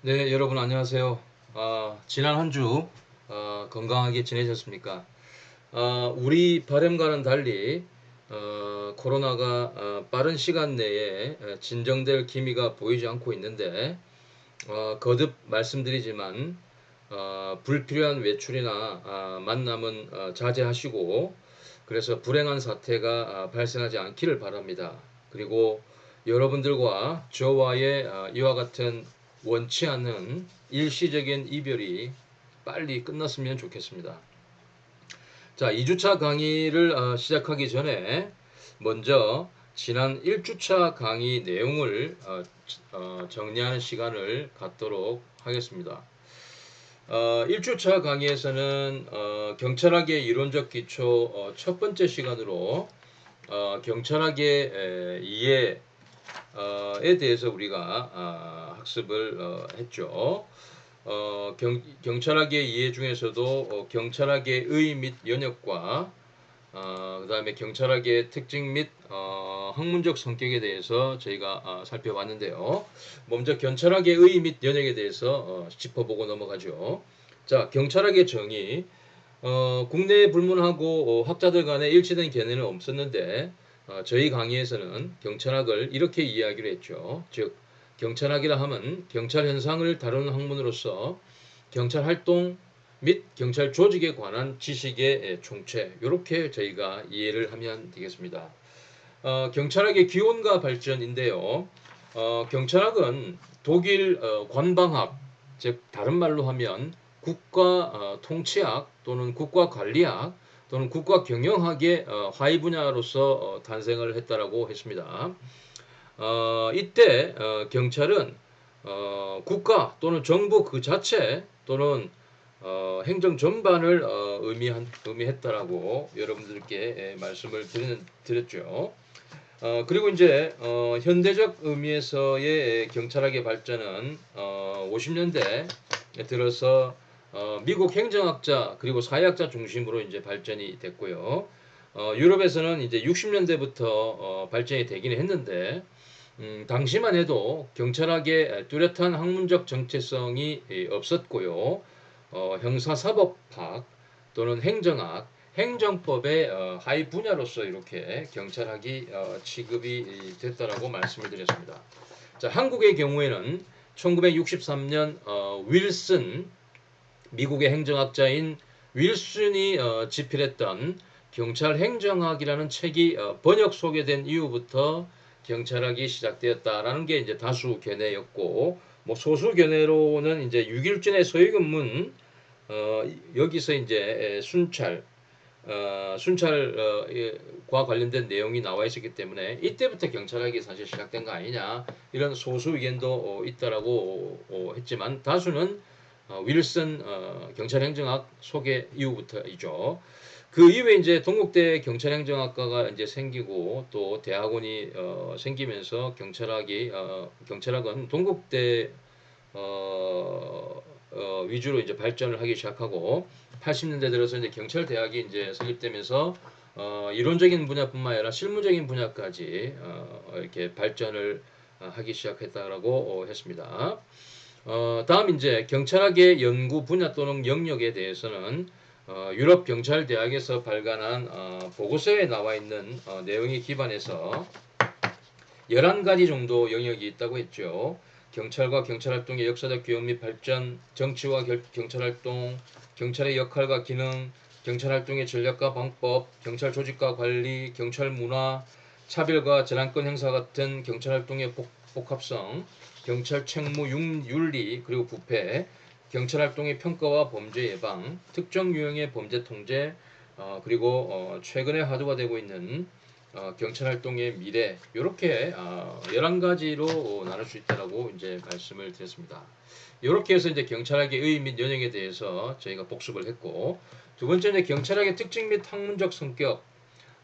네, 여러분 안녕하세요. 지난 한 주 건강하게 지내셨습니까? 우리 바람과는 달리 코로나가 빠른 시간 내에 진정될 기미가 보이지 않고 있는데 거듭 말씀드리지만 불필요한 외출이나 만남은 자제하시고 그래서 불행한 사태가 발생하지 않기를 바랍니다. 그리고 여러분들과 저와의 이와 같은 원치 않는 일시적인 이별이 빨리 끝났으면 좋겠습니다. 자, 2주차 강의를 시작하기 전에 먼저 지난 1주차 강의 내용을 정리하는 시간을 갖도록 하겠습니다. 1주차 강의에서는 경찰학의 이론적 기초 첫 번째 시간으로 경찰학의 이해에 대해서 우리가 학습을 했죠. 경찰학의 이해 중에서도 경찰학의 의 및 연역과 그 다음에 경찰학의 특징 및 학문적 성격에 대해서 저희가 살펴봤는데요. 먼저 경찰학의 의 및 연역에 대해서 짚어보고 넘어가죠. 자, 경찰학의 정의. 국내에 불문하고 학자들 간에 일치된 견해는 없었는데 저희 강의에서는 경찰학을 이렇게 이야기를 했죠. 즉 경찰학이라 하면 경찰 현상을 다루는 학문으로서 경찰 활동 및 경찰 조직에 관한 지식의 총체 이렇게 저희가 이해를 하면 되겠습니다. 경찰학의 기원과 발전인데요. 경찰학은 독일 관방학, 즉 다른 말로 하면 국가 통치학 또는 국가 관리학 또는 국가 경영학의 화이 분야로서 탄생을 했다라고 했습니다. 이때 경찰은 국가 또는 정부 그 자체 또는 행정 전반을 의미했다라고 여러분들께 말씀을 드렸죠. 그리고 이제 현대적 의미에서의 경찰학의 발전은 50년대 들어서 미국 행정학자 그리고 사회학자 중심으로 이제 발전이 됐고요. 유럽에서는 이제 60년대부터 발전이 되기는 했는데 당시만 해도 경찰학의 뚜렷한 학문적 정체성이 없었고요. 형사사법학 또는 행정학, 행정법의 하위 분야로서 이렇게 경찰학이 취급이 됐다라고 말씀을 드렸습니다. 자, 한국의 경우에는 1963년 윌슨 미국의 행정학자인 윌슨이 집필했던 경찰 행정학이라는 책이 번역 소개된 이후부터 경찰학이 시작되었다라는 게 이제 다수 견해였고, 뭐 소수 견해로는 이제 6.1전의 서해근문 여기서 이제 순찰과 관련된 내용이 나와 있었기 때문에 이때부터 경찰학이 사실 시작된 거 아니냐 이런 소수 의견도 있다라고 했지만 다수는 윌슨 경찰행정학 소개 이후부터이죠. 그 이후에 이제 동국대 경찰행정학과가 이제 생기고 또 대학원이 생기면서 경찰학은 동국대 위주로 이제 발전을 하기 시작하고 80년대 들어서 이제 경찰대학이 이제 설립되면서 이론적인 분야뿐만 아니라 실무적인 분야까지 이렇게 발전을 하기 시작했다라고 했습니다. 다음 이제 경찰학의 연구 분야 또는 영역에 대해서는 유럽 경찰대학에서 발간한 보고서에 나와 있는 내용에 기반해서 11가지 정도 영역이 있다고 했죠. 경찰과 경찰활동의 역사적 기원 및 발전, 정치와 경찰활동, 경찰의 역할과 기능, 경찰활동의 전략과 방법, 경찰 조직과 관리, 경찰 문화, 차별과 재난권 행사 같은 경찰활동의 복합성, 경찰 책무 윤리 그리고 부패, 경찰활동의 평가와 범죄 예방, 특정 유형의 범죄 통제, 그리고 최근에 화두가 되고 있는 경찰 활동의 미래 이렇게 11가지로 나눌 수 있다라고 이제 말씀을 드렸습니다. 이렇게 해서 이제 경찰학의 의 및 연역에 대해서 저희가 복습을 했고 두 번째는 경찰학의 특징 및 학문적 성격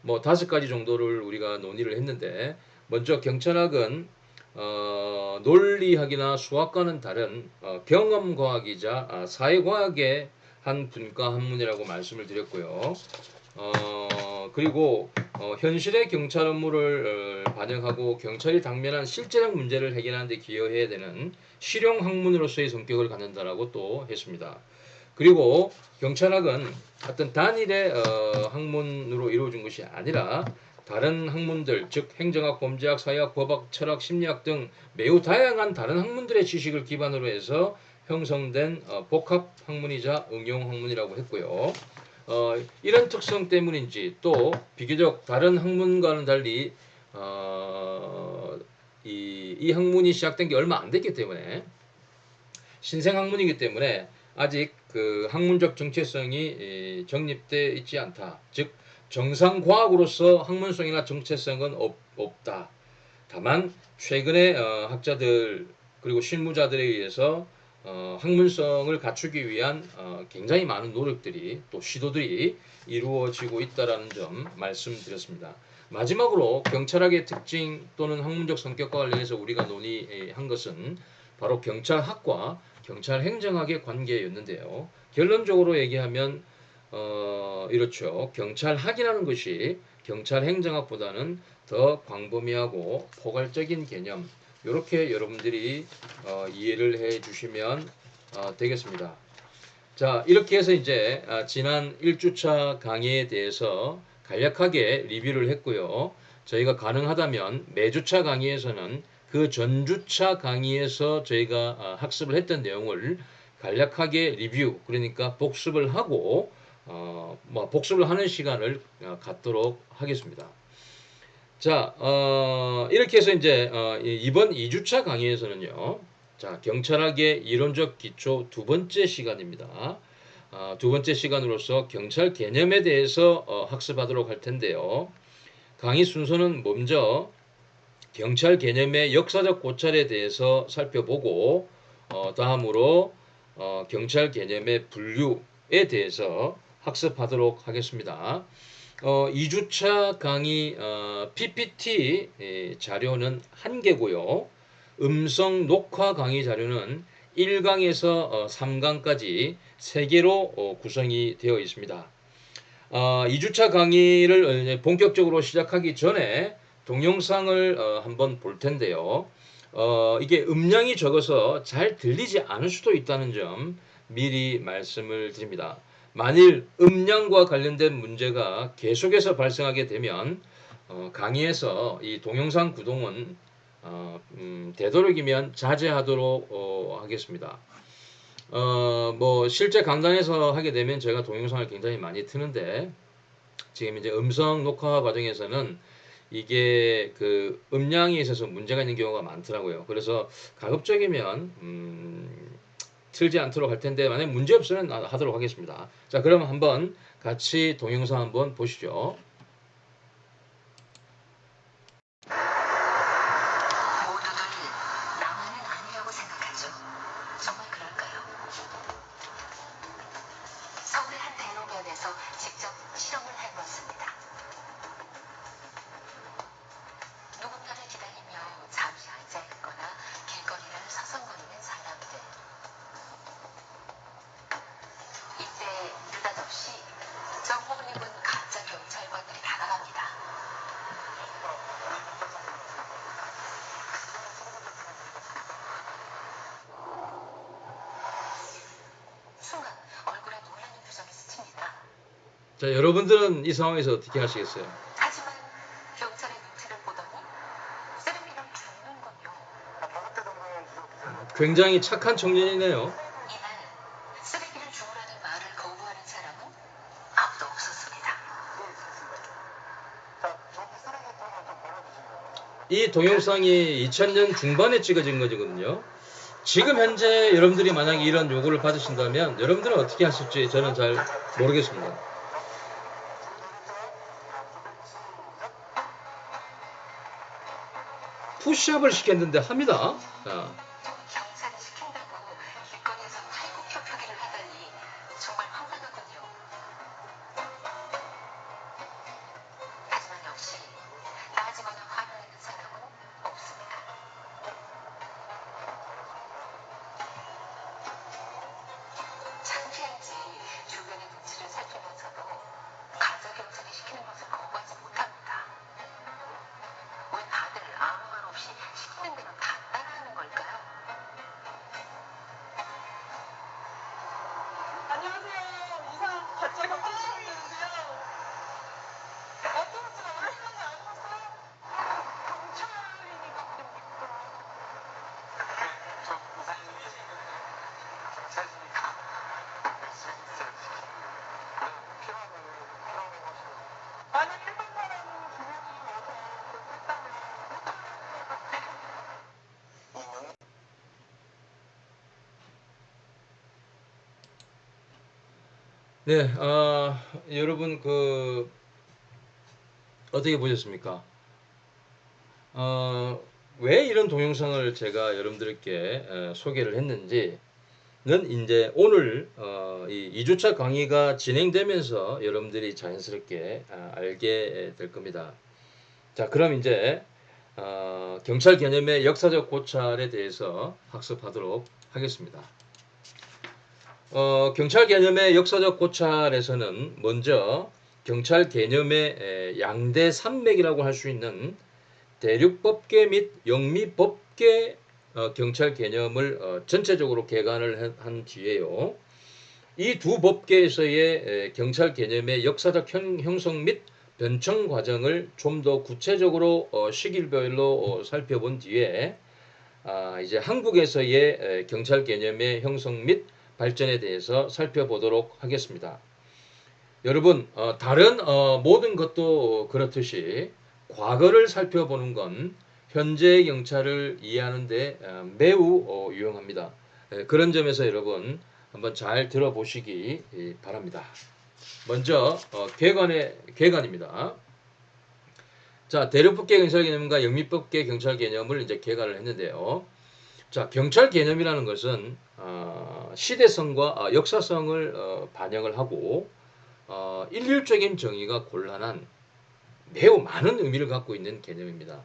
뭐 5가지 정도를 우리가 논의를 했는데 먼저 경찰학은 논리학이나 수학과는 다른 경험과학이자 사회과학의 한 분과 학문이라고 말씀을 드렸고요. 그리고 현실의 경찰 업무를 반영하고 경찰이 당면한 실제적 문제를 해결하는 데 기여해야 되는 실용 학문으로서의 성격을 갖는다라고 또 했습니다. 그리고 경찰학은 어떤 단일의 학문으로 이루어진 것이 아니라 다른 학문들, 즉 행정학, 범죄학, 사회학, 법학, 철학, 심리학 등 매우 다양한 다른 학문들의 지식을 기반으로 해서 형성된 복합 학문이자 응용 학문이라고 했고요. 이런 특성 때문인지 또 비교적 다른 학문과는 달리 이 학문이 시작된 게 얼마 안 됐기 때문에 신생 학문이기 때문에 아직 그 학문적 정체성이 정립되어 있지 않다. 즉 정상 과학으로서 학문성이나 정체성은 없다. 다만 최근에 학자들 그리고 실무자들에 의해서 학문성을 갖추기 위한 굉장히 많은 노력들이 또 시도들이 이루어지고 있다라는 점 말씀드렸습니다. 마지막으로 경찰학의 특징 또는 학문적 성격과 관련해서 우리가 논의한 것은 바로 경찰학과 경찰행정학의 관계였는데요. 결론적으로 얘기하면 이렇죠. 경찰학이라는 것이 경찰행정학보다는 더 광범위하고 포괄적인 개념 이렇게 여러분들이 이해를 해 주시면 되겠습니다. 자, 이렇게 해서 이제 지난 1주차 강의에 대해서 간략하게 리뷰를 했고요. 저희가 가능하다면 매주차 강의에서는 그 전주차 강의에서 저희가 학습을 했던 내용을 간략하게 리뷰, 그러니까 복습을 하고 복습을 하는 시간을 갖도록 하겠습니다. 자, 이렇게 해서 이제 이번 2주차 강의에서는요. 자, 경찰학의 이론적 기초 두 번째 시간입니다. 두 번째 시간으로서 경찰 개념에 대해서 학습하도록 할 텐데요. 강의 순서는 먼저 경찰 개념의 역사적 고찰에 대해서 살펴보고 다음으로 경찰 개념의 분류에 대해서 학습하도록 하겠습니다. 2주차 강의 PPT 자료는 1개고요. 음성 녹화 강의 자료는 1강에서 3강까지 3개로 구성이 되어 있습니다. 2주차 강의를 본격적으로 시작하기 전에 동영상을 한번 볼 텐데요. 이게 음량이 적어서 잘 들리지 않을 수도 있다는 점 미리 말씀을 드립니다. 만일 음량과 관련된 문제가 계속해서 발생하게 되면 강의에서 이 동영상 구동은 되도록이면 자제하도록 하겠습니다. 뭐 실제 강단에서 하게 되면 제가 동영상을 굉장히 많이 트는데 지금 이제 음성 녹화 과정에서는 이게 그 음량이 있어서 문제가 있는 경우가 많더라고요. 그래서 가급적이면 틀지 않도록 할 텐데 만약 문제 없으면 하도록 하겠습니다. 자, 그럼 한번 같이 동영상 한번 보시죠. 모두들 나만은 아니라고 생각하죠. 정말 그럴까요? 서울의 한 대로변에서 직접 실험을 해봤습니다. 누군가를 기다리며 잠시 앉아있거나 길거리를 서성거리는 사람들. 이때 느닷없이 정복을 입은 가짜 경찰관들이 다가갑니다. 순간 얼굴에 놀라는 표정이 스칩니다. 자, 여러분들은 이 상황에서 어떻게 하시겠어요? 하지만 경찰의 눈치를 보더니 쓰레기를 줍는군요. 굉장히 착한 청년이네요. 이날 쓰레기를 주우라는 말을 거부하는 사람은 아무도 없었습니다. 이 동영상이 2000년 중반에 찍어진 거거든요. 지금 현재 여러분들이 만약에 이런 요구를 받으신다면 여러분들은 어떻게 하실지 저는 잘 모르겠습니다. 푸시업을 시켰는데 합니다. 자, 경찰이 시킨다고 길거리에서 팔굽혀펴기를 하다니 정말 황당하군요. 하지만 역시 따지거나 화내는 사람은 없습니다. 창피한지 주변의 눈치를 살피면서도 가짜 경찰이 시키는 것을 거부하지 네, 여러분 어떻게 보셨습니까? 어, 왜 이런 동영상을 제가 여러분들께 소개를 했는지는 이제 오늘 이 2주차 강의가 진행되면서 여러분들이 자연스럽게 알게 될 겁니다. 자, 그럼 이제 경찰 개념의 역사적 고찰에 대해서 학습하도록 하겠습니다. 경찰 개념의 역사적 고찰에서는 먼저 경찰 개념의 양대 산맥이라고 할 수 있는 대륙법계 및 영미법계 경찰 개념을 전체적으로 개관을 한 뒤에요. 이 두 법계에서의 경찰 개념의 역사적 형성 및 변청 과정을 좀 더 구체적으로 시기별로 살펴본 뒤에 이제 한국에서의 경찰 개념의 형성 및 발전에 대해서 살펴보도록 하겠습니다. 여러분, 다른 모든 것도 그렇듯이 과거를 살펴보는 건 현재의 경찰을 이해하는 데 매우 유용합니다. 그런 점에서 여러분 한번 잘 들어보시기 바랍니다. 먼저 개관입니다. 자, 대륙법계 경찰 개념과 영미법계 경찰 개념을 이제 개관을 했는데요. 자, 경찰 개념이라는 것은 시대성과 역사성을 반영을 하고 일률적인 정의가 곤란한 매우 많은 의미를 갖고 있는 개념입니다.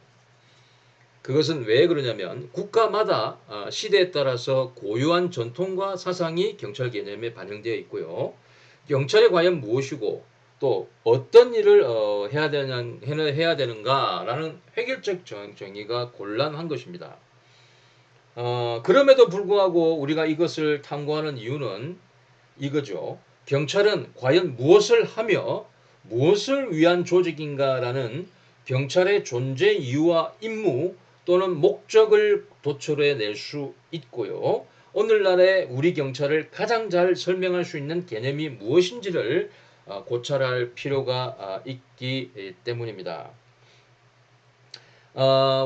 그것은 왜 그러냐면 국가마다 시대에 따라서 고유한 전통과 사상이 경찰 개념에 반영되어 있고요. 경찰이 과연 무엇이고 또 어떤 일을 해야 되는가라는 획일적 정의가 곤란한 것입니다. 그럼에도 불구하고 우리가 이것을 탐구하는 이유는 이거죠. 경찰은 과연 무엇을 하며 무엇을 위한 조직인가라는 경찰의 존재 이유와 임무 또는 목적을 도출해 낼 수 있고요. 오늘날의 우리 경찰을 가장 잘 설명할 수 있는 개념이 무엇인지를 고찰할 필요가 있기 때문입니다.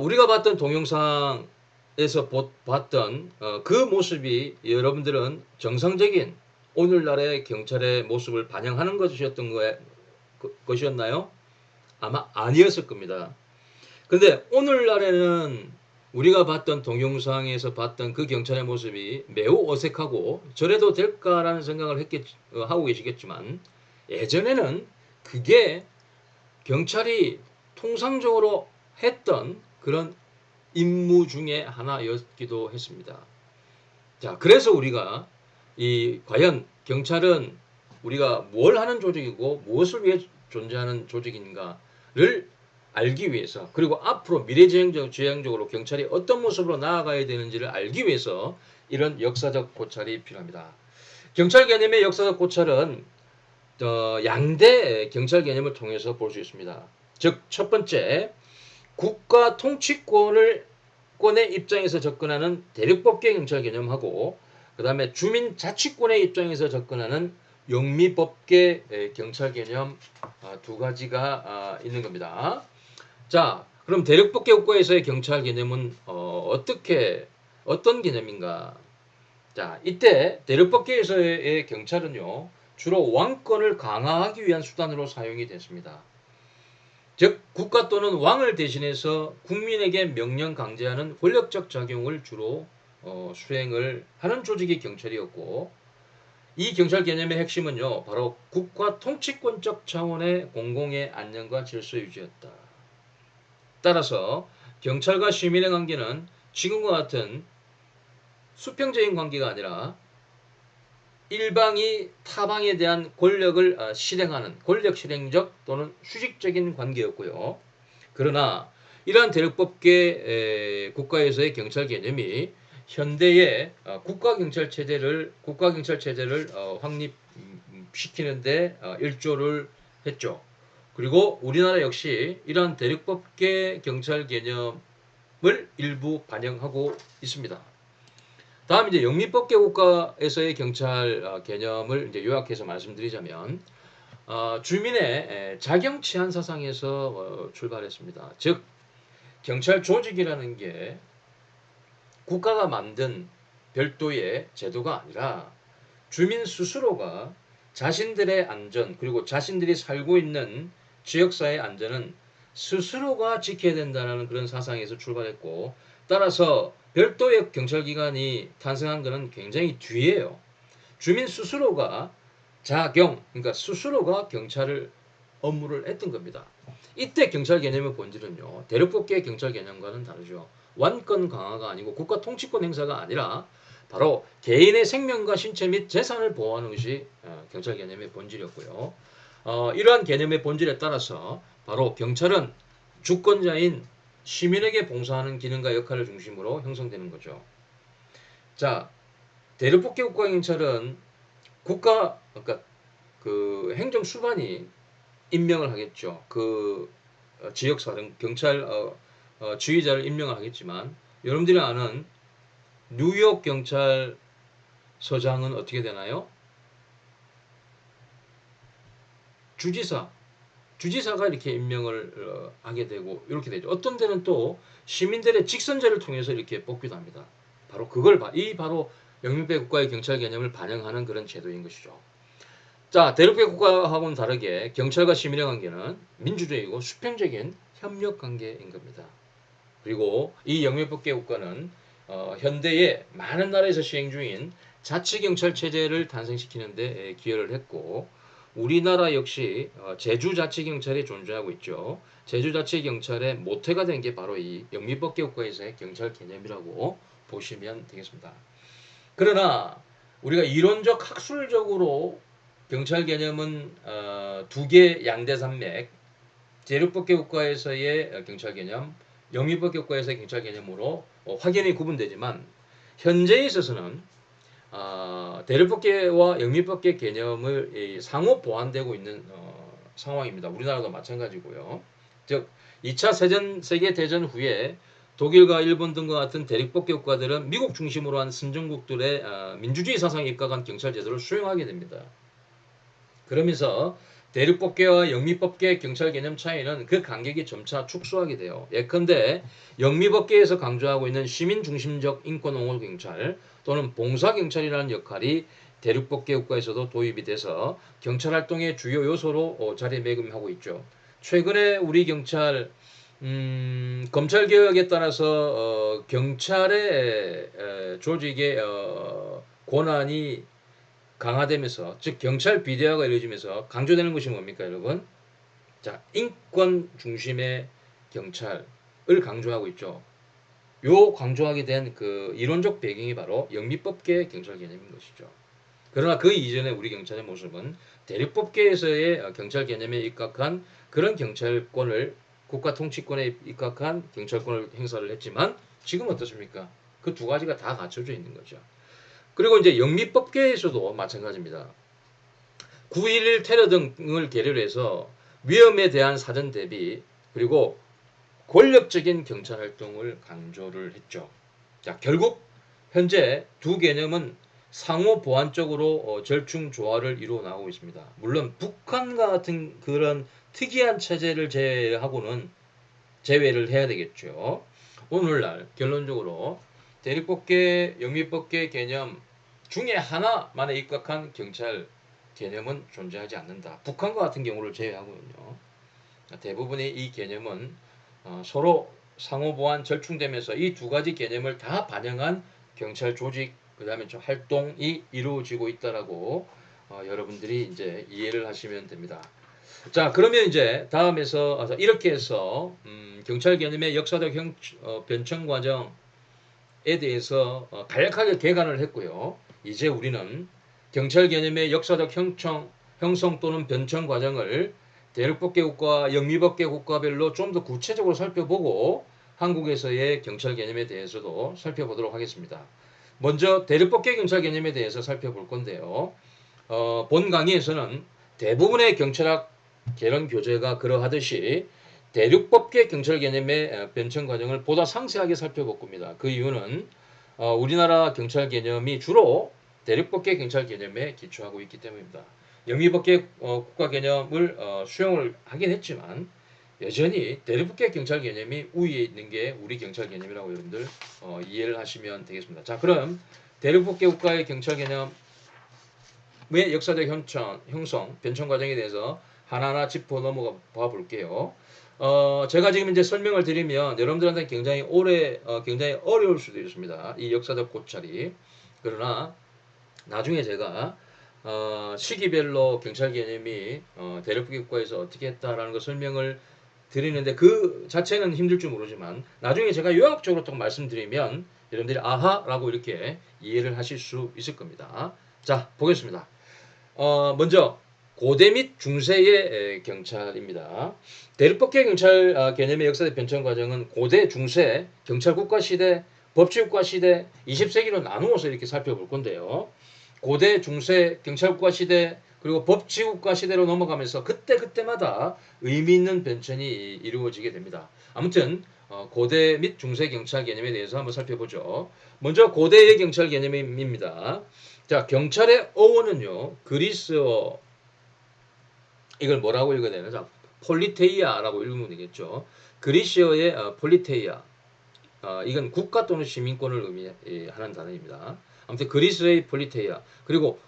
우리가 봤던 동영상에서 봤던 그 모습이 여러분들은 정상적인 오늘날의 경찰의 모습을 반영하는 것이었나요? 아마 아니었을 겁니다. 근데 오늘날에는 우리가 봤던 동영상에서 봤던 그 경찰의 모습이 매우 어색하고 저래도 될까라는 생각을 하고 계시겠지만 예전에는 그게 경찰이 통상적으로 했던 그런 임무 중에 하나였기도 했습니다. 자, 그래서 우리가 과연 경찰은 우리가 뭘 하는 조직이고 무엇을 위해 존재하는 조직인가를 알기 위해서 그리고 앞으로 미래지향적으로 경찰이 어떤 모습으로 나아가야 되는지를 알기 위해서 이런 역사적 고찰이 필요합니다. 경찰 개념의 역사적 고찰은 양대 경찰 개념을 통해서 볼 수 있습니다. 즉, 첫 번째, 국가 통치권의 입장에서 접근하는 대륙법계 경찰 개념하고 그 다음에 주민자치권의 입장에서 접근하는 영미법계 경찰 개념 두 가지가 있는 겁니다. 자, 그럼 대륙법계 국가에서의 경찰 개념은 어떤 개념인가? 자, 이때 대륙법계에서의 경찰은요 주로 왕권을 강화하기 위한 수단으로 사용이 됐습니다. 즉 국가 또는 왕을 대신해서 국민에게 명령 강제하는 권력적 작용을 주로 수행을 하는 조직이 경찰이었고 이 경찰 개념의 핵심은요 바로 국가 통치권적 차원의 공공의 안녕과 질서 유지였다. 따라서 경찰과 시민의 관계는 지금과 같은 수평적인 관계가 아니라 일방이 타방에 대한 권력을 실행하는 권력 실행적 또는 수직적인 관계였고요. 그러나 이러한 대륙법계 국가에서의 경찰 개념이 현대의 국가경찰 체제를 확립시키는데 일조를 했죠. 그리고 우리나라 역시 이러한 대륙법계 경찰 개념을 일부 반영하고 있습니다. 다음 이제 영미법계 국가에서의 경찰 개념을 이제 요약해서 말씀드리자면 주민의 자경 치안 사상에서 출발했습니다. 즉 경찰 조직이라는 게 국가가 만든 별도의 제도가 아니라 주민 스스로가 자신들의 안전 그리고 자신들이 살고 있는 지역사회의 안전은 스스로가 지켜야 된다는 그런 사상에서 출발했고 따라서 별도의 경찰기관이 탄생한 것은 굉장히 뒤에요. 주민 스스로가 그러니까 스스로가 경찰을 업무를 했던 겁니다. 이때 경찰 개념의 본질은요. 대륙법계의 경찰 개념과는 다르죠. 완권 강화가 아니고 국가 통치권 행사가 아니라 바로 개인의 생명과 신체 및 재산을 보호하는 것이 경찰 개념의 본질이었고요. 이러한 개념의 본질에 따라서 바로 경찰은 주권자인 시민에게 봉사하는 기능과 역할을 중심으로 형성되는 거죠. 자, 대륙법계 국가경찰은 그러니까 그 행정 수반이 임명을 하겠죠. 그 지역사령 경찰 지휘자를 임명을 하겠지만 여러분들이 아는 뉴욕 경찰서장은 어떻게 되나요? 주지사가 이렇게 임명을 하게 되고 이렇게 되죠. 어떤 데는 또 시민들의 직선제를 통해서 이렇게 뽑기도 합니다. 바로 바로 영민배 국가의 경찰 개념을 반영하는 그런 제도인 것이죠. 자, 대륙배 국가하고는 다르게 경찰과 시민의 관계는 민주주의고 수평적인 협력 관계인 겁니다. 그리고 이 영미법계 국가는 현대의 많은 나라에서 시행 중인 자치경찰 체제를 탄생시키는 데 기여를 했고 우리나라 역시 제주자치경찰이 존재하고 있죠. 제주자치경찰의 모태가 된 게 바로 이 영미법계 국가에서의 경찰 개념이라고 보시면 되겠습니다. 그러나 우리가 이론적 학술적으로 경찰 개념은 두 개 양대산맥 제륙법계 국가에서의 경찰 개념, 영미법계 국가에서의 경찰 개념으로 확연히 구분되지만 현재에 있어서는 대륙법계와 영미법계 개념을 상호 보완되고 있는 상황입니다. 우리나라도 마찬가지고요. 즉 2차 세계대전 후에 독일과 일본 등과 같은 대륙법계 국가들은 미국 중심으로 한 선진국들의 민주주의 사상에 입각한 경찰 제도를 수용하게 됩니다. 그러면서 대륙법계와 영미법계 경찰 개념 차이는 그 간격이 점차 축소하게 돼요. 예컨대 영미법계에서 강조하고 있는 시민 중심적 인권 옹호 경찰 또는 봉사 경찰이라는 역할이 대륙법계 국가에서도 도입이 돼서 경찰 활동의 주요 요소로 자리매김하고 있죠. 최근에 우리 경찰 검찰 개혁에 따라서 경찰의 조직의 권한이 강화되면서 즉 경찰 비대화가 이루어지면서 강조되는 것이 뭡니까 여러분? 자, 인권 중심의 경찰을 강조하고 있죠. 요 강조하게 된 그 이론적 배경이 바로 영미법계 경찰 개념인 것이죠. 그러나 그 이전에 우리 경찰의 모습은 대륙법계에서의 경찰 개념에 입각한 그런 경찰권을 국가 통치권에 입각한 경찰권을 행사를 했지만 지금 어떻습니까? 그 두 가지가 다 갖춰져 있는 거죠. 그리고 이제 영미법계에서도 마찬가지입니다. 9.11 테러 등을 계기로 해서 위험에 대한 사전 대비 그리고 권력적인 경찰 활동을 강조를 했죠. 자, 결국 현재 두 개념은 상호 보완적으로 절충 조화를 이루어 나가고 있습니다. 물론 북한과 같은 그런 특이한 체제를 제외를 해야 되겠죠. 오늘날 결론적으로 대륙법계, 영미법계 개념 중에 하나만에 입각한 경찰 개념은 존재하지 않는다. 북한과 같은 경우를 제외하고는요. 대부분의 이 개념은 서로 상호 보완 절충되면서 이 두 가지 개념을 다 반영한 경찰 조직 그다음에 좀 활동이 이루어지고 있다라고 여러분들이 이제 이해를 하시면 됩니다. 자, 그러면 이제 다음에서 이렇게 해서 경찰 개념의 역사적 변천 과정에 대해서 간략하게 개관을 했고요. 이제 우리는 경찰 개념의 역사적 형성 또는 변천 과정을 대륙법계 국가, 영미법계 국가별로 좀 더 구체적으로 살펴보고 한국에서의 경찰 개념에 대해서도 살펴보도록 하겠습니다. 먼저 대륙법계 경찰 개념에 대해서 살펴볼 건데요. 본 강의에서는 대부분의 경찰학 개론 교재가 그러하듯이 대륙법계 경찰 개념의 변천 과정을 보다 상세하게 살펴볼 겁니다. 그 이유는 우리나라 경찰 개념이 주로 대륙법계 경찰 개념에 기초하고 있기 때문입니다. 영미법계 국가 개념을 수용을 하긴 했지만 여전히 대륙법계 경찰 개념이 우위에 있는 게 우리 경찰 개념이라고 여러분들 이해를 하시면 되겠습니다. 자, 그럼 대륙법계 국가의 경찰 개념 역사적 형성, 변천 과정에 대해서 하나하나 짚어 넘어가 봐 볼게요. 제가 지금 이제 설명을 드리면 여러분들한테 굉장히 굉장히 어려울 수도 있습니다. 이 역사적 고찰이. 그러나 나중에 제가 시기별로 경찰 개념이 대륙국가에서 어떻게 했다라는 거 설명을 드리는데 그 자체는 힘들 줄 모르지만 나중에 제가 요약적으로 좀 말씀드리면 여러분들이 아하라고 이렇게 이해를 하실 수 있을 겁니다. 자, 보겠습니다. 먼저 고대 및 중세의 경찰입니다. 대륙법계 경찰 개념의 역사적 변천 과정은 고대, 중세, 경찰 국가 시대, 법치 국가 시대, 20세기로 나누어서 이렇게 살펴볼 건데요. 고대, 중세, 경찰 국가 시대, 그리고 법치 국가 시대로 넘어가면서 그때마다 의미 있는 변천이 이루어지게 됩니다. 아무튼 고대 및 중세 경찰 개념에 대해서 한번 살펴보죠. 먼저 고대의 경찰 개념입니다. 자, 경찰의 어원은요, 그리스어, 이걸 뭐라고 읽어야 되나? 자, 폴리테이아라고 읽으면 되겠죠. 그리스어의 폴리테이아. 이건 국가 또는 시민권을 의미하는 단어입니다. 아무튼 그리스의 폴리테이아. 그리고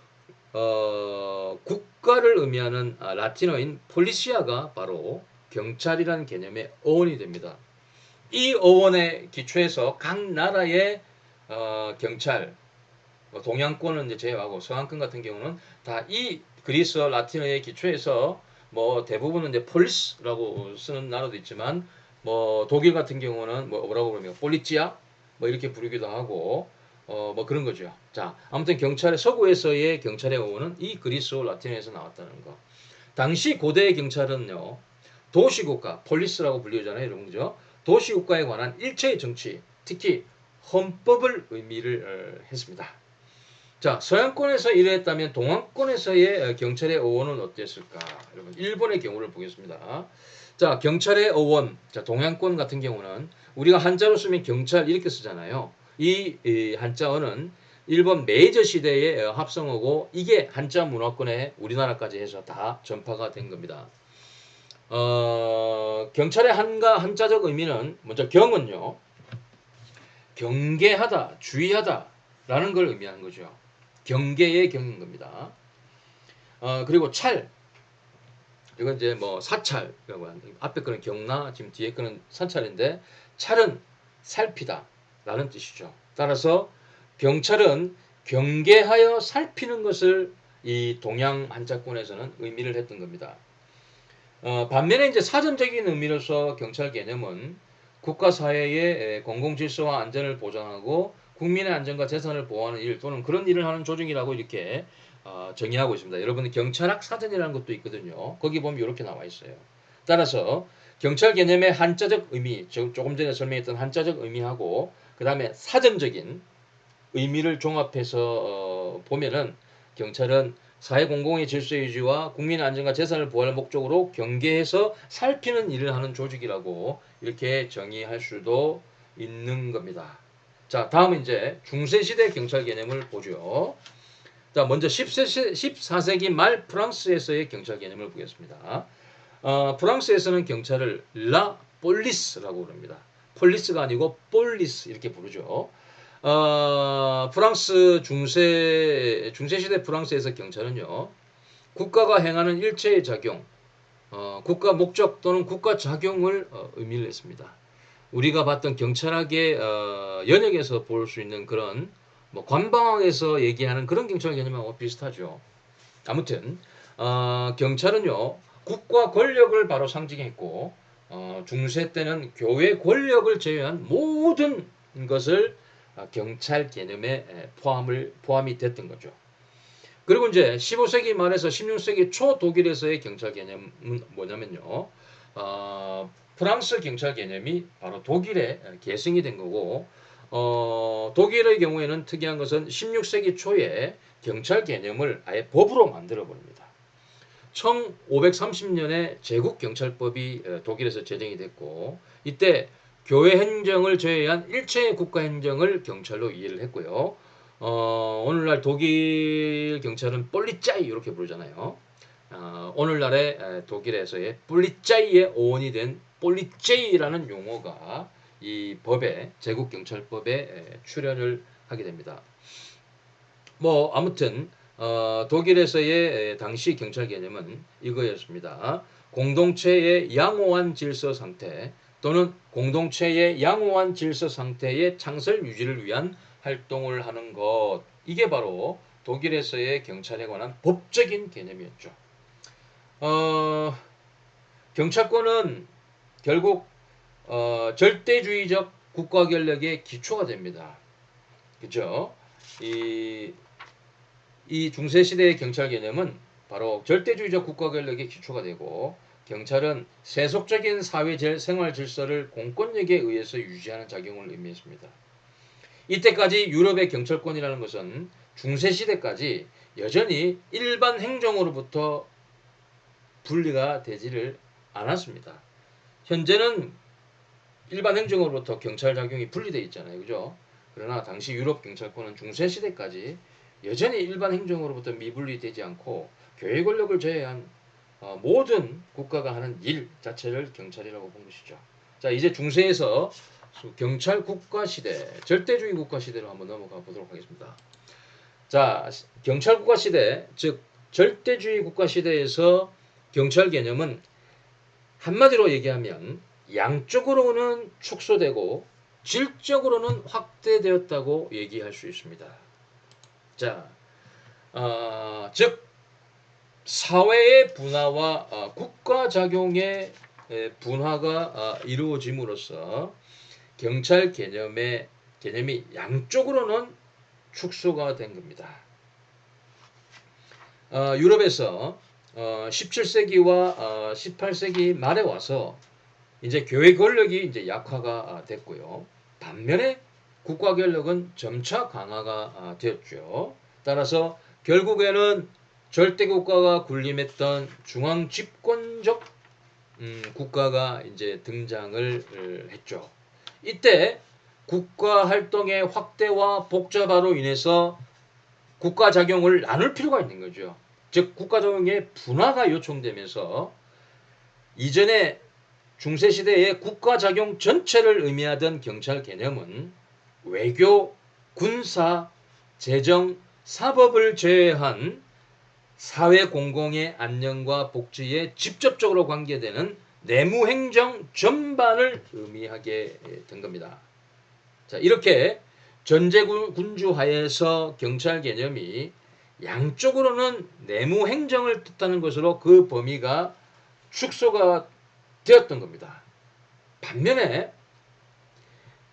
국가를 의미하는 라틴어인 폴리시아가 바로 경찰이라는 개념의 어원이 됩니다. 이 어원에 기초해서 각 나라의 경찰, 동양권은 이제 제외하고 서양권 같은 경우는 다 이 그리스어 라틴어에 기초해서 뭐 대부분은 이제 폴리스라고 쓰는 나라도 있지만 뭐 독일 같은 경우는 뭐라고 부르면 폴리치아 뭐 이렇게 부르기도 하고 뭐 그런 거죠. 자, 아무튼 경찰의 서구에서의 경찰의 어원은 이 그리스어 라틴어에서 나왔다는 거. 당시 고대의 경찰은요. 도시국가, 폴리스라고 불리잖아요, 여러분 그죠? 도시국가에 관한 일체의 정치, 특히 헌법을 의미를 했습니다. 자, 서양권에서 이랬다면 동양권에서의 경찰의 어원은 어땠을까? 여러분, 일본의 경우를 보겠습니다. 자, 경찰의 어원. 자, 동양권 같은 경우는 우리가 한자로 쓰면 경찰 이렇게 쓰잖아요. 이 한자어는 일본 메이저 시대의 합성어고 이게 한자 문화권에 우리나라까지 해서 다 전파가 된 겁니다. 경찰의 한자적 의미는 먼저 경은요. 경계하다, 주의하다라는 걸 의미하는 거죠. 경계의 경인 겁니다. 그리고 찰, 이건 이제 뭐 사찰이라고 하는데 앞에 거는 경나, 지금 뒤에 거는 사찰인데 찰은 살피다라는 뜻이죠. 따라서 경찰은 경계하여 살피는 것을 이 동양 한자권에서는 의미를 했던 겁니다. 반면에 이제 사전적인 의미로서 경찰 개념은 국가 사회의 공공 질서와 안전을 보장하고 국민의 안전과 재산을 보호하는 일 또는 그런 일을 하는 조직이라고 이렇게 정의하고 있습니다. 여러분 경찰학 사전이라는 것도 있거든요. 거기 보면 이렇게 나와 있어요. 따라서 경찰 개념의 한자적 의미, 조금 전에 설명했던 한자적 의미하고 그 다음에 사전적인 의미를 종합해서 보면은 경찰은 사회 공공의 질서 유지와 국민의 안전과 재산을 보호할 목적으로 경계해서 살피는 일을 하는 조직이라고 이렇게 정의할 수도 있는 겁니다. 자, 다음은 이제 중세시대 경찰 개념을 보죠. 자, 먼저 14세기 말 프랑스에서의 경찰 개념을 보겠습니다. 프랑스에서는 경찰을 라 폴리스라고 부릅니다. 폴리스가 아니고 폴리스 이렇게 부르죠. 프랑스 중세시대 프랑스에서 경찰은요, 국가가 행하는 일체의 작용, 국가 목적 또는 국가 작용을 의미를 했습니다. 우리가 봤던 경찰학의 연역에서 볼 수 있는 그런 뭐 관방학에서 얘기하는 그런 경찰 개념하고 비슷하죠. 아무튼 경찰은요 국가 권력을 바로 상징했고 중세 때는 교회 권력을 제외한 모든 것을 경찰 개념에 포함이 됐던 거죠. 그리고 이제 15세기 말에서 16세기 초 독일에서의 경찰 개념은 뭐냐면요. 프랑스 경찰 개념이 바로 독일에 계승이 된 거고 독일의 경우에는 특이한 것은 16세기 초에 경찰 개념을 아예 법으로 만들어 버립니다. 1530년에 제국경찰법이 독일에서 제정이 됐고 이때 교회 행정을 제외한 일체의 국가 행정을 경찰로 이해를 했고요. 오늘날 독일 경찰은 폴리짜이 이렇게 부르잖아요. 오늘날의 독일에서의 폴리짜이의 어원이 된 폴리제이라는 용어가 이 법에 제국경찰법에 출연을 하게 됩니다. 뭐 아무튼 독일에서의 당시 경찰 개념은 이거였습니다. 공동체의 양호한 질서 상태 또는 공동체의 양호한 질서 상태의 창설 유지를 위한 활동을 하는 것. 이게 바로 독일에서의 경찰에 관한 법적인 개념이었죠. 어, 경찰권은 결국 절대주의적 국가 권력의 기초가 됩니다. 그죠? 이 중세시대의 경찰 개념은 바로 절대주의적 국가 권력의 기초가 되고 경찰은 세속적인 사회 생활 질서를 공권력에 의해서 유지하는 작용을 의미했습니다. 이때까지 유럽의 경찰권이라는 것은 중세시대까지 여전히 일반 행정으로부터 분리가 되지를 않았습니다. 현재는 일반 행정으로부터 경찰 작용이 분리되어 있잖아요. 그죠? 그러나 당시 유럽 경찰권은 중세시대까지 여전히 일반 행정으로부터 미분리되지 않고 교회 권력을 제외한 모든 국가가 하는 일 자체를 경찰이라고 본 것이죠. 자, 이제 중세에서 경찰 국가 시대, 절대주의 국가 시대로 한번 넘어가 보도록 하겠습니다. 자, 경찰 국가 시대, 즉 절대주의 국가 시대에서 경찰 개념은 한마디로 얘기하면 양적으로는 축소되고 질적으로는 확대되었다고 얘기할 수 있습니다. 자, 즉 사회의 분화와 국가 작용의 분화가 이루어짐으로써 경찰 개념이 양쪽으로는 축소가 된 겁니다. 유럽에서 17세기와 18세기 말에 와서 이제 교회 권력이 이제 약화가 됐고요. 반면에 국가 권력은 점차 강화가 되었죠. 따라서 결국에는 절대 국가가 군림했던 중앙 집권적 국가가 이제 등장을 했죠. 이때 국가 활동의 확대와 복잡화로 인해서 국가 작용을 나눌 필요가 있는 거죠. 즉 국가 작용의 분화가 요청되면서 이전에 중세시대의 국가 작용 전체를 의미하던 경찰 개념은 외교, 군사, 재정, 사법을 제외한 사회 공공의 안녕과 복지에 직접적으로 관계되는 내무행정 전반을 의미하게 된 겁니다. 자, 이렇게 전제군주 하에서 경찰 개념이 양쪽으로는 내무행정을 뜻하는 것으로 그 범위가 축소가 되었던 겁니다. 반면에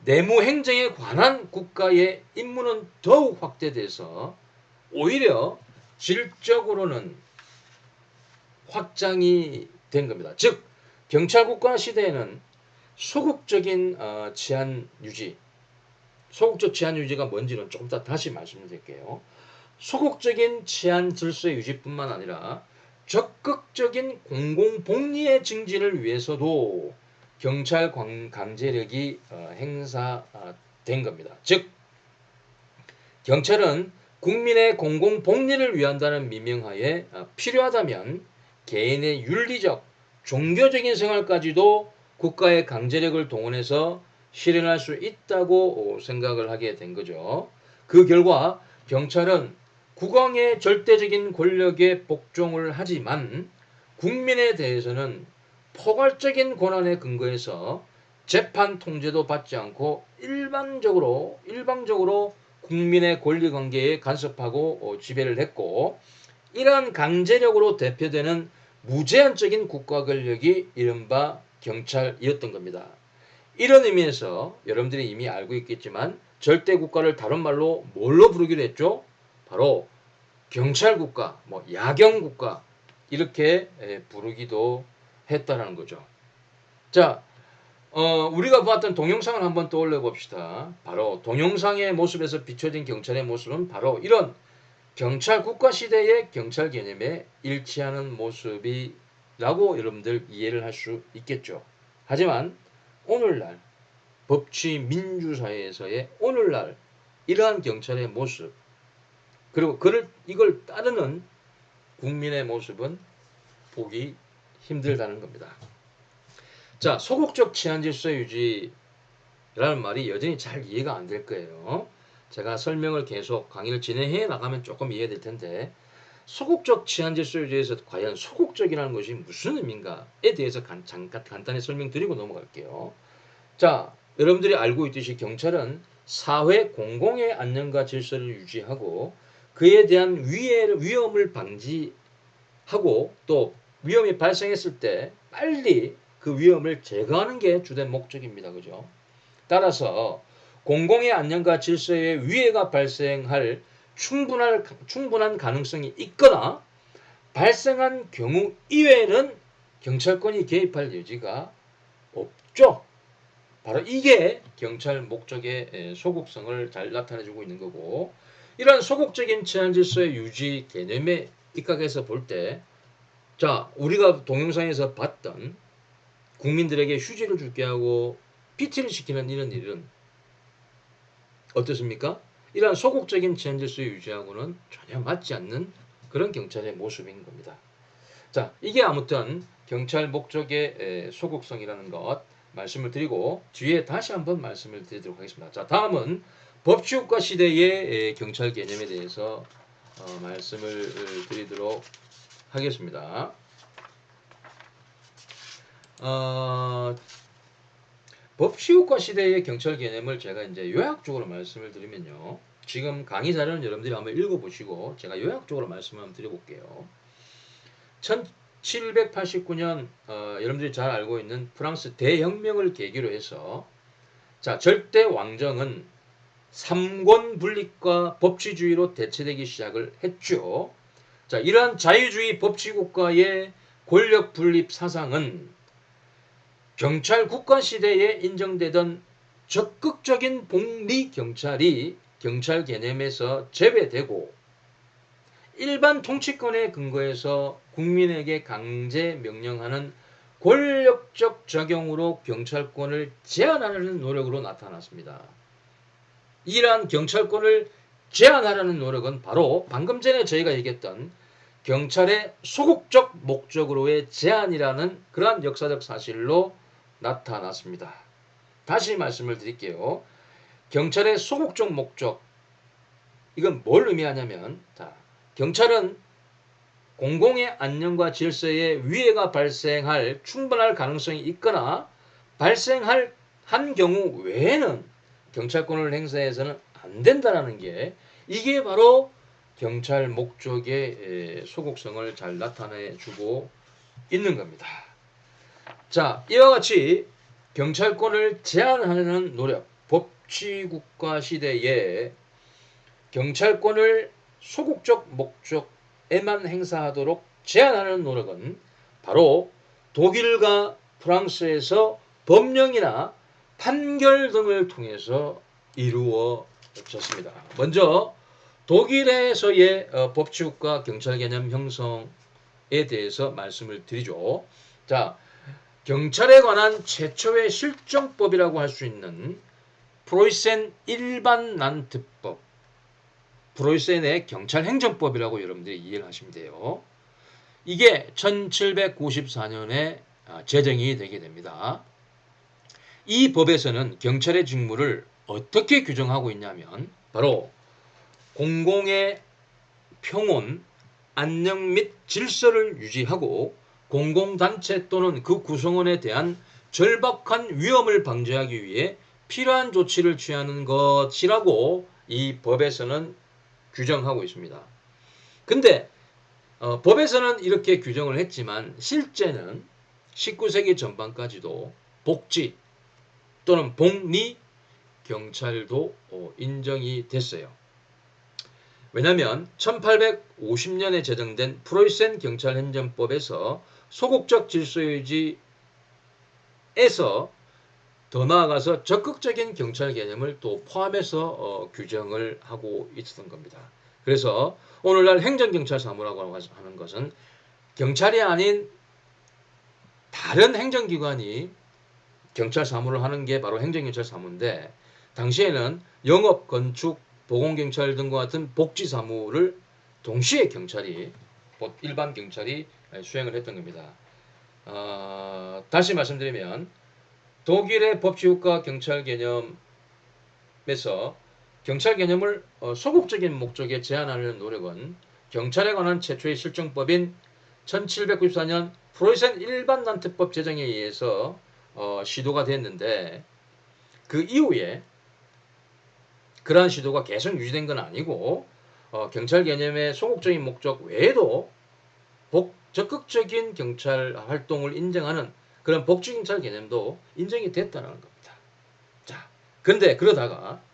내무행정에 관한 국가의 임무는 더욱 확대돼서 오히려 질적으로는 확장이 된 겁니다. 즉 경찰국가 시대에는 소극적인 치안 유지, 소극적 치안 유지가 뭔지는 조금 더 다시 말씀드릴게요. 소극적인 치안 질서 유지뿐만 아니라 적극적인 공공복리의 증진을 위해서도 경찰 강제력이 행사된 겁니다. 즉 경찰은 국민의 공공복리를 위한다는 미명하에 필요하다면 개인의 윤리적, 종교적인 생활까지도 국가의 강제력을 동원해서 실현할 수 있다고 생각을 하게 된 거죠. 그 결과 경찰은 국왕의 절대적인 권력에 복종을 하지만 국민에 대해서는 포괄적인 권한에 근거해서 재판 통제도 받지 않고 일방적으로 국민의 권리관계에 간섭하고 지배를 했고 이러한 강제력으로 대표되는 무제한적인 국가 권력이 이른바 경찰이었던 겁니다. 이런 의미에서 여러분들이 이미 알고 있겠지만 절대 국가를 다른 말로 뭘로 부르기로 했죠? 바로 경찰국가, 야경국가 이렇게 부르기도 했다는 거죠. 자, 우리가 봤던 동영상을 한번 떠올려 봅시다. 바로 동영상의 모습에서 비춰진 경찰의 모습은 바로 이런 경찰 국가 시대의 경찰 개념에 일치하는 모습이라고 여러분들 이해를 할 수 있겠죠. 하지만 오늘날 법치 민주사회에서의 오늘날 이러한 경찰의 모습 그리고 이걸 따르는 국민의 모습은 보기 힘들다는 겁니다. 자, 소극적 치안 질서 유지라는 말이 여전히 잘 이해가 안 될 거예요. 제가 설명을 계속 강의를 진행해 나가면 조금 이해될 텐데 소극적 치안질서유지에서 과연 소극적이라는 것이 무슨 의미인가에 대해서 잠깐 간단히 설명드리고 넘어갈게요. 자, 여러분들이 알고 있듯이 경찰은 사회 공공의 안녕과 질서를 유지하고 그에 대한 위험을 방지하고 또 위험이 발생했을 때 빨리 그 위험을 제거하는 게 주된 목적입니다. 그죠? 따라서 공공의 안녕과 질서에 위해가 발생할 충분한 가능성이 있거나 발생한 경우 이외에는 경찰권이 개입할 여지가 없죠. 바로 이게 경찰 목적의 소극성을 잘 나타내주고 있는 거고, 이러한 소극적인 치안 질서의 유지 개념에 입각해서 볼 때, 자, 우리가 동영상에서 봤던 국민들에게 휴지를 줄게 하고 PT를 시키는 이런 일은 어떻습니까? 이러한 소극적인 치안 질서 유지하고는 전혀 맞지 않는 그런 경찰의 모습인 겁니다. 자, 이게 아무튼 경찰 목적의 소극성이라는 것 말씀을 드리고 뒤에 다시 한번 말씀을 드리도록 하겠습니다. 자, 다음은 법치국가 시대의 경찰 개념에 대해서 말씀을 드리도록 하겠습니다. 법치국가 시대의 경찰 개념을 제가 이제 요약적으로 말씀을 드리면요. 지금 강의 자료는 여러분들이 한번 읽어보시고 제가 요약적으로 말씀을 한번 드려볼게요. 1789년 여러분들이 잘 알고 있는 프랑스 대혁명을 계기로 해서 자, 절대 왕정은 삼권 분립과 법치주의로 대체되기 시작을 했죠. 자, 이러한 자유주의 법치국가의 권력 분립 사상은 경찰 국가 시대에 인정되던 적극적인 복리 경찰이 경찰 개념에서 제외되고 일반 통치권에 근거해서 국민에게 강제 명령하는 권력적 적용으로 경찰권을 제한하려는 노력으로 나타났습니다. 이러한 경찰권을 제한하려는 노력은 바로 방금 전에 저희가 얘기했던 경찰의 소극적 목적으로의 제한이라는 그러한 역사적 사실로 나타났습니다. 다시 말씀을 드릴게요. 경찰의 소극적 목적, 이건 뭘 의미하냐면, 자, 경찰은 공공의 안녕과 질서에 위해가 발생할 충분할 가능성이 있거나 발생할 한 경우 외에는 경찰권을 행사해서는 안 된다는 게 이게 바로 경찰 목적의 소극성을 잘 나타내주고 있는 겁니다. 자, 이와 같이 경찰권을 제한하려는 노력, 법치국가 시대에 경찰권을 소극적 목적에만 행사하도록 제한하는 노력은 바로 독일과 프랑스에서 법령이나 판결 등을 통해서 이루어졌습니다. 먼저 독일에서의 법치국가 경찰 개념 형성에 대해서 말씀을 드리죠. 자, 경찰에 관한 최초의 실정법이라고 할 수 있는 프로이센 일반란트법, 프로이센의 경찰행정법이라고 여러분들이 이해를 하시면 돼요. 이게 1794년에 제정이 되게 됩니다. 이 법에서는 경찰의 직무를 어떻게 규정하고 있냐면 바로 공공의 평온, 안녕 및 질서를 유지하고 공공단체 또는 그 구성원에 대한 절박한 위험을 방지하기 위해 필요한 조치를 취하는 것이라고 이 법에서는 규정하고 있습니다. 근데 법에서는 이렇게 규정을 했지만 실제는 19세기 전반까지도 복지 또는 복리 경찰도 인정이 됐어요. 왜냐하면 1850년에 제정된 프로이센 경찰행정법에서 소극적 질서유지에서 더 나아가서 적극적인 경찰 개념을 또 포함해서 규정을 하고 있었던 겁니다. 그래서 오늘날 행정경찰 사무라고 하는 것은 경찰이 아닌 다른 행정기관이 경찰 사무를 하는 게 바로 행정경찰 사무인데 당시에는 영업, 건축, 보건경찰 등과 같은 복지 사무를 동시에 경찰이 일반 경찰이 수행을 했던 겁니다. 다시 말씀드리면 독일의 법치국가 경찰 개념에서 경찰 개념을 소극적인 목적에 제한하려는 노력은 경찰에 관한 최초의 실정법인 1794년 프로이센 일반단체법 제정에 의해서 시도가 됐는데 그 이후에 그러한 시도가 계속 유지된 건 아니고 경찰 개념의 소극적인 목적 외에도 적극적인 경찰 활동을 인정하는 그런 복지경찰 개념도 인정이 됐다는 겁니다. 자, 근데 그러다가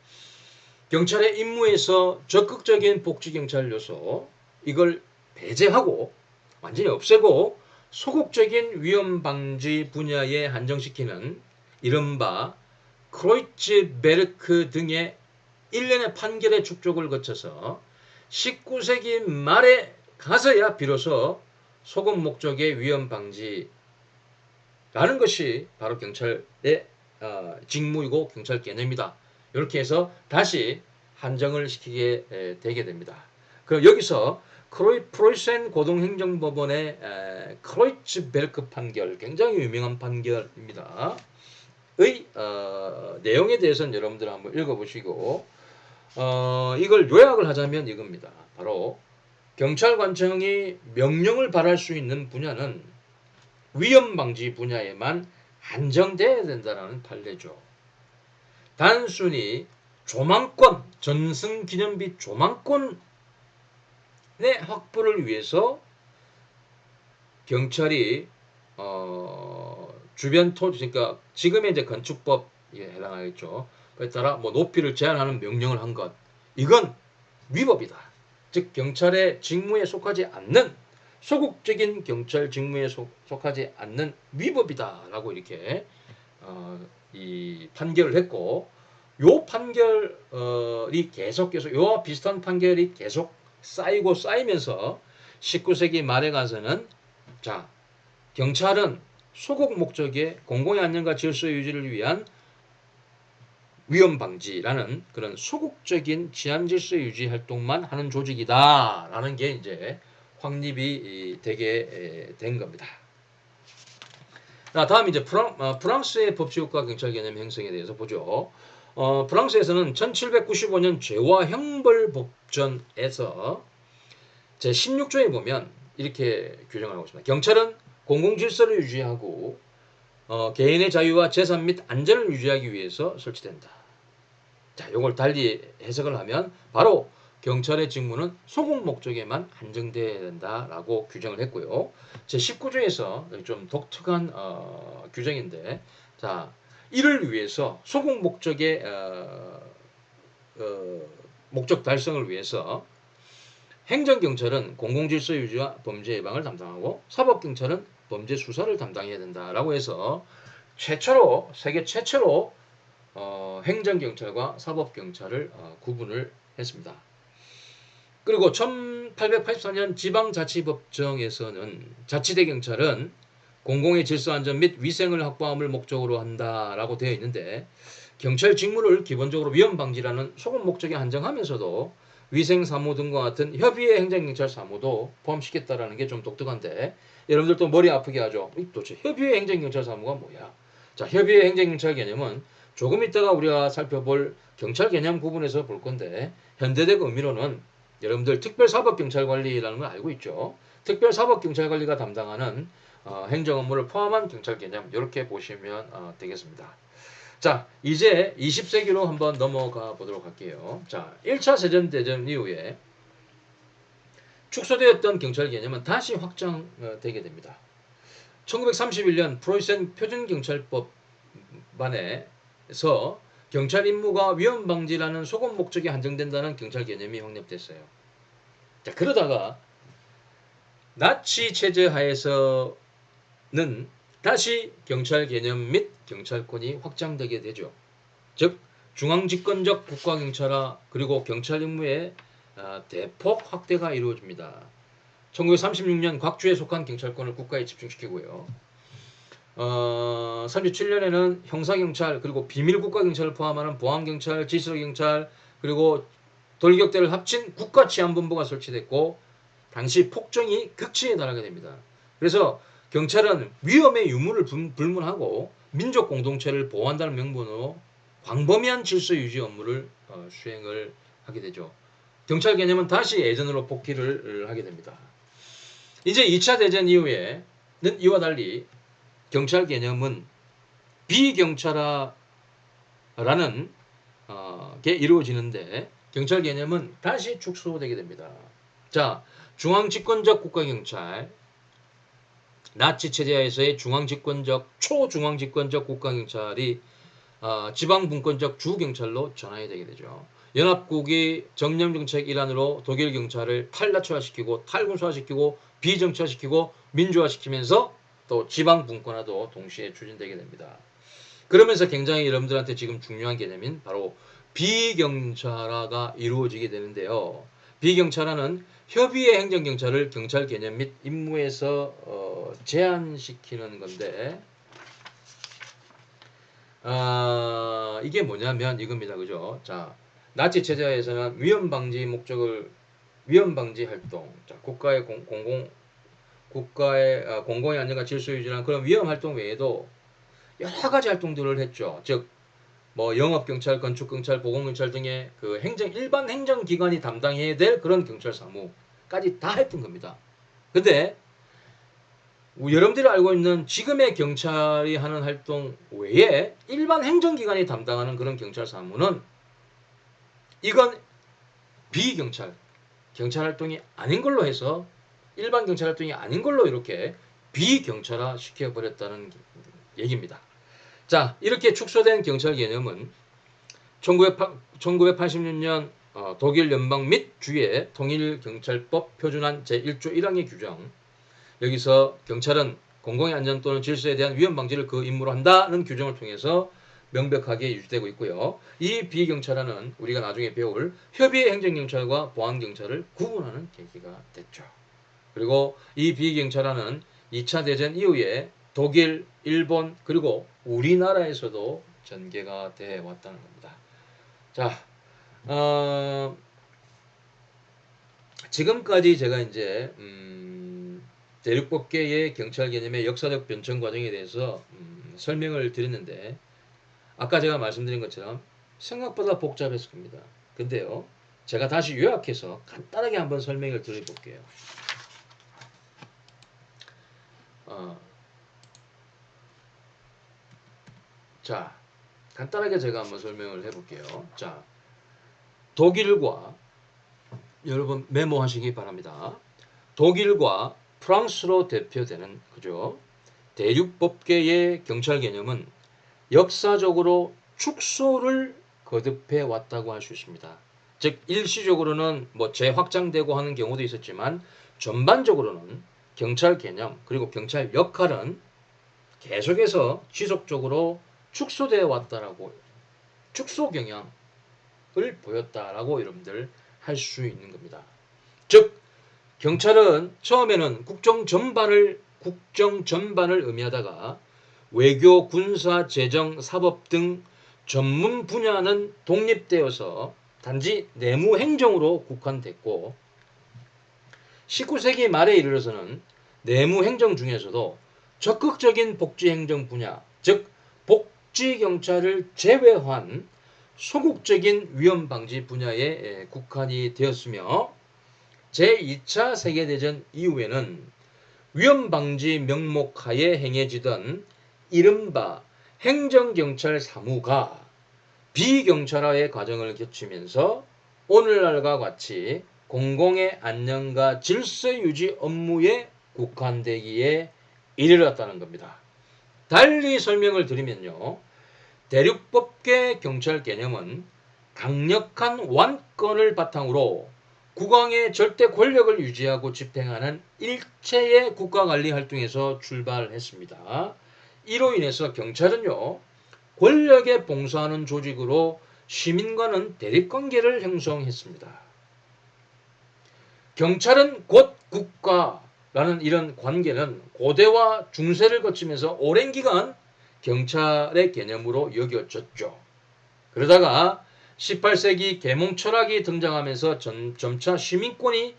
경찰의 임무에서 적극적인 복지경찰 요소 이걸 배제하고 완전히 없애고 소극적인 위험 방지 분야에 한정시키는 이른바 크로이츠베르크 등의 일련의 판결의 축적을 거쳐서 19세기 말에 가서야 비로소 소극 목적의 위험 방지라는 것이 바로 경찰의 직무이고 경찰 개념이다. 이렇게 해서 다시 한정을 시키게 되게 됩니다. 그럼 여기서 프로이센 고등행정법원의 크로이츠베르크 판결, 굉장히 유명한 판결입니다. 의 내용에 대해서는 여러분들 한번 읽어보시고 이걸 요약을 하자면 이겁니다. 바로 경찰관청이 명령을 발할 수 있는 분야는 위험 방지 분야에만 한정돼야 된다는 판례죠. 단순히 조망권, 전승기념비 조망권의 확보를 위해서 경찰이 주변 토지, 그러니까 지금의 이제 건축법에 해당하겠죠. 그에 따라 뭐 높이를 제한하는 명령을 한 것, 이건 위법이다. 즉 경찰의 직무에 속하지 않는 소극적인 경찰 직무에 속하지 않는 위법이다라고 이렇게 이 판결을 했고, 요 판결이 계속해서 요와 비슷한 판결이 계속 쌓이고 쌓이면서 19세기 말에 가서는 자 경찰은 소극 목적의 공공의 안녕과 질서 유지를 위한 위험 방지라는 그런 소극적인治安 질서 유지 활동만 하는 조직이다라는 게 이제 확립이 되게 된 겁니다. 자, 다음 이제 프랑스의 법치국가 경찰 개념 형성에 대해서 보죠. 프랑스에서는 1795년 죄와 형벌 법전에서 제 16조에 보면 이렇게 규정을 하고 있습니다. 경찰은 공공 질서를 유지하고 개인의 자유와 재산 및 안전을 유지하기 위해서 설치된다. 자, 이걸 달리 해석을 하면 바로 경찰의 직무는 소극 목적에만 한정돼야 된다라고 규정을 했고요. 제 19조에서 좀 독특한 규정인데, 자, 이를 위해서 소극 목적의 목적 달성을 위해서 행정경찰은 공공질서 유지와 범죄 예방을 담당하고 사법경찰은 범죄 수사를 담당해야 된다라고 해서 최초로 세계 최초로 행정경찰과 사법경찰을 구분을 했습니다. 그리고 1884년 지방자치법정에서는 자치대 경찰은 공공의 질서 안전 및 위생을 확보함을 목적으로 한다라고 되어 있는데, 경찰 직무를 기본적으로 위험 방지라는 소급 목적에 한정하면서도 위생 사무 등과 같은 협의의 행정경찰 사무도 포함시켰다라는 게 좀 독특한데, 여러분들 또 머리 아프게 하죠. 도대체 협의의 행정경찰 사무가 뭐야? 자, 협의의 행정경찰 개념은 조금 이따가 우리가 살펴볼 경찰 개념 부분에서 볼 건데, 현대적 의미로는 여러분들 특별사법경찰관리라는 걸 알고 있죠. 특별사법경찰관리가 담당하는 행정 업무를 포함한 경찰 개념, 이렇게 보시면 되겠습니다. 자, 이제 20세기로 한번 넘어가 보도록 할게요. 자, 1차 세계대전 이후에 축소되었던 경찰 개념은 다시 확장되게 됩니다. 1931년 프로이센 표준경찰법안에서 경찰 임무가 위험 방지라는 소급 목적에 한정된다는 경찰 개념이 확립됐어요. 자, 그러다가 나치 체제 하에서는 다시 경찰 개념 및 경찰권이 확장되게 되죠. 즉 중앙집권적 국가경찰화 그리고 경찰 임무의 대폭 확대가 이루어집니다. 1936년 곽주에 속한 경찰권을 국가에 집중시키고요. 37년에는 형사경찰 그리고 비밀국가경찰을 포함하는 보안경찰, 질서경찰 그리고 돌격대를 합친 국가치안본부가 설치됐고, 당시 폭정이 극치에 달하게 됩니다. 그래서 경찰은 위험의 유무를 불문하고 민족 공동체를 보호한다는 명분으로 광범위한 질서 유지 업무를 수행을 하게 되죠. 경찰 개념은 다시 예전으로 복귀를 하게 됩니다. 이제 2차 대전 이후에는 이와 달리 경찰 개념은 비경찰화라는 게 이루어지는데 경찰 개념은 다시 축소되게 됩니다. 자, 중앙집권적 국가경찰, 나치 체제하에서의 중앙집권적, 초중앙집권적 국가경찰이 지방분권적 주경찰로 전환이 되게 되죠. 연합국이 정념정책 일환으로 독일 경찰을 탈나치화시키고 탈군수화시키고 비정치화시키고 민주화시키면서 또 지방분권화도 동시에 추진되게 됩니다. 그러면서 굉장히 여러분들한테 지금 중요한 개념인 바로 비경찰화가 이루어지게 되는데요. 비경찰화는 협의의 행정경찰을 경찰 개념 및 임무에서 제한시키는 건데 이게 뭐냐면 이겁니다. 그죠? 자, 나치 체제하에서는 위험 방지 활동, 자, 국가의 공공의 안전과 질서 유지하는 그런 위험 활동 외에도 여러 가지 활동들을 했죠. 즉, 뭐 영업경찰, 건축경찰, 보건경찰 등의 그 일반 행정기관이 담당해야 될 그런 경찰 사무까지 다 했던 겁니다. 근데 여러분들이 알고 있는 지금의 경찰이 하는 활동 외에 일반 행정기관이 담당하는 그런 경찰 사무는 이건 경찰 활동이 아닌 걸로 해서 일반 경찰 활동이 아닌 걸로 이렇게 비경찰화 시켜버렸다는 얘기입니다. 자, 이렇게 축소된 경찰 개념은 1986년 독일 연방 및 주의 통일경찰법 표준안 제1조 1항의 규정, 여기서 경찰은 공공의 안전 또는 질서에 대한 위험 방지를 그 임무로 한다는 규정을 통해서 명백하게 유지되고 있고요. 이 비경찰화는 우리가 나중에 배울 협의의 행정경찰과 보안경찰을 구분하는 계기가 됐죠. 그리고 이 비경찰화는 2차 대전 이후에 독일, 일본 그리고 우리나라에서도 전개가 돼 왔다는 겁니다. 자, 지금까지 제가 이제 대륙법계의 경찰 개념의 역사적 변천 과정에 대해서 설명을 드렸는데 아까 제가 말씀드린 것처럼 생각보다 복잡했을 겁니다. 근데요, 제가 다시 요약해서 간단하게 한번 설명을 드려볼게요. 자, 간단하게 제가 한번 설명을 해볼게요. 자, 독일과 여러분 메모하시기 바랍니다. 독일과 프랑스로 대표되는 그죠? 대륙법계의 경찰 개념은 역사적으로 축소를 거듭해 왔다고 할 수 있습니다. 즉 일시적으로는 뭐 재확장되고 하는 경우도 있었지만 전반적으로는 경찰 개념 그리고 경찰 역할은 계속해서 지속적으로 축소되어 왔다라고 축소 경향을 보였다라고 여러분들 할 수 있는 겁니다. 즉 경찰은 처음에는 국정 전반을 의미하다가 외교, 군사, 재정, 사법 등 전문 분야는 독립되어서 단지 내무 행정으로 국한됐고 19세기 말에 이르러서는 내무 행정 중에서도 적극적인 복지 행정 분야, 즉 복지 경찰을 제외한 소극적인 위험 방지 분야에 국한이 되었으며 제2차 세계대전 이후에는 위험 방지 명목 하에 행해지던 이른바 행정경찰 사무가 비경찰화의 과정을 거치면서 오늘날과 같이 공공의 안녕과 질서 유지 업무에 국한되기에 이르렀다는 겁니다. 달리 설명을 드리면요. 대륙법계 경찰 개념은 강력한 완권을 바탕으로 국왕의 절대 권력을 유지하고 집행하는 일체의 국가관리 활동에서 출발했습니다. 이로 인해서 경찰은요, 권력에 봉사하는 조직으로 시민과는 대립관계를 형성했습니다. 경찰은 곧 국가라는 이런 관계는 고대와 중세를 거치면서 오랜 기간 경찰의 개념으로 여겨졌죠. 그러다가 18세기 계몽 철학이 등장하면서 점차 시민권이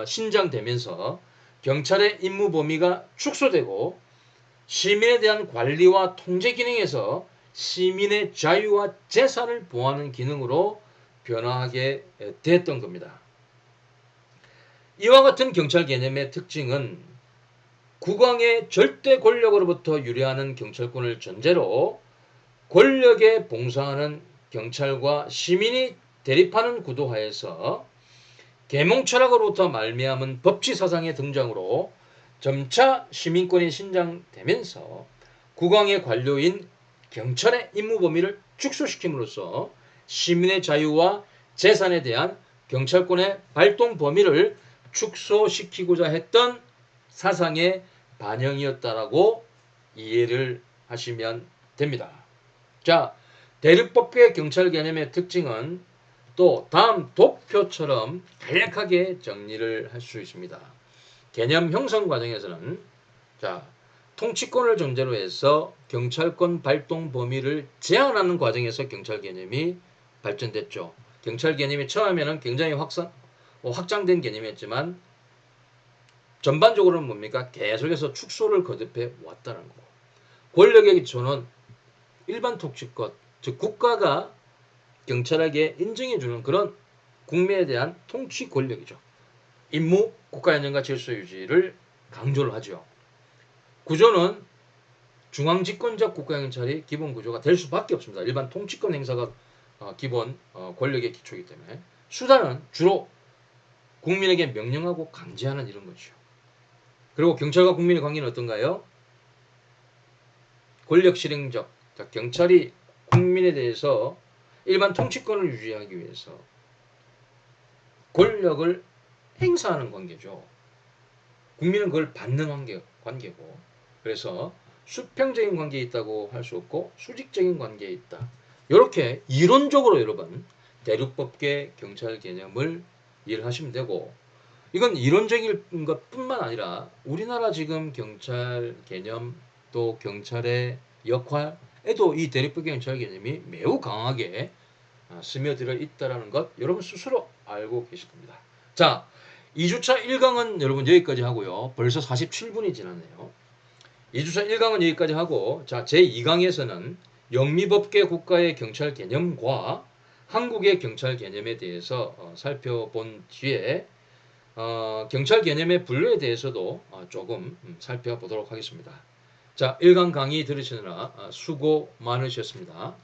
신장되면서 경찰의 임무 범위가 축소되고 시민에 대한 관리와 통제 기능에서 시민의 자유와 재산을 보호하는 기능으로 변화하게 됐던 겁니다. 이와 같은 경찰 개념의 특징은 국왕의 절대 권력으로부터 유래하는 경찰권을 전제로 권력에 봉사하는 경찰과 시민이 대립하는 구도하에서 계몽 철학으로부터 말미암은 법치 사상의 등장으로 점차 시민권이 신장되면서 국왕의 관료인 경찰의 임무 범위를 축소시킴으로써 시민의 자유와 재산에 대한 경찰권의 발동 범위를 축소시키고자 했던 사상의 반영이었다라고 이해를 하시면 됩니다. 자, 대륙법계 경찰 개념의 특징은 또 다음 도표처럼 간략하게 정리를 할 수 있습니다. 개념 형성 과정에서는 자, 통치권을 전제로 해서 경찰권 발동 범위를 제한하는 과정에서 경찰 개념이 발전됐죠. 경찰 개념이 처음에는 굉장히 확장된 개념이었지만 전반적으로는 뭡니까? 계속해서 축소를 거듭해 왔다는 거고. 권력의 기초는 일반 통치권, 즉 국가가 경찰에게 인정해주는 그런 국민에 대한 통치 권력이죠. 임무, 국가안전과 질서 유지를 강조를 하죠. 구조는 중앙집권적 국가경찰이 기본 구조가 될 수밖에 없습니다. 일반 통치권 행사가 기본 권력의 기초이기 때문에 수단은 주로 국민에게 명령하고 강제하는 이런 것이죠. 그리고 경찰과 국민의 관계는 어떤가요? 권력 실행적, 경찰이 국민에 대해서 일반 통치권을 유지하기 위해서 권력을 행사하는 관계죠. 국민은 그걸 받는 관계고, 그래서 수평적인 관계에 있다고 할 수 없고 수직적인 관계에 있다. 이렇게 이론적으로 여러분 대륙법계 경찰 개념을 이해를 하시면 되고, 이건 이론적인 것뿐만 아니라 우리나라 지금 경찰 개념 또 경찰의 역할에도 이 대륙법계 경찰 개념이 매우 강하게 스며들어 있다는 것 여러분 스스로 알고 계실 겁니다. 자, 2주차 1강은 여러분 여기까지 하고요. 벌써 47분이 지났네요. 2주차 1강은 여기까지 하고, 자, 제2강에서는 영미법계 국가의 경찰 개념과 한국의 경찰 개념에 대해서 살펴본 뒤에 경찰 개념의 분류에 대해서도 조금 살펴보도록 하겠습니다. 자, 1강 강의 들으시느라 수고 많으셨습니다.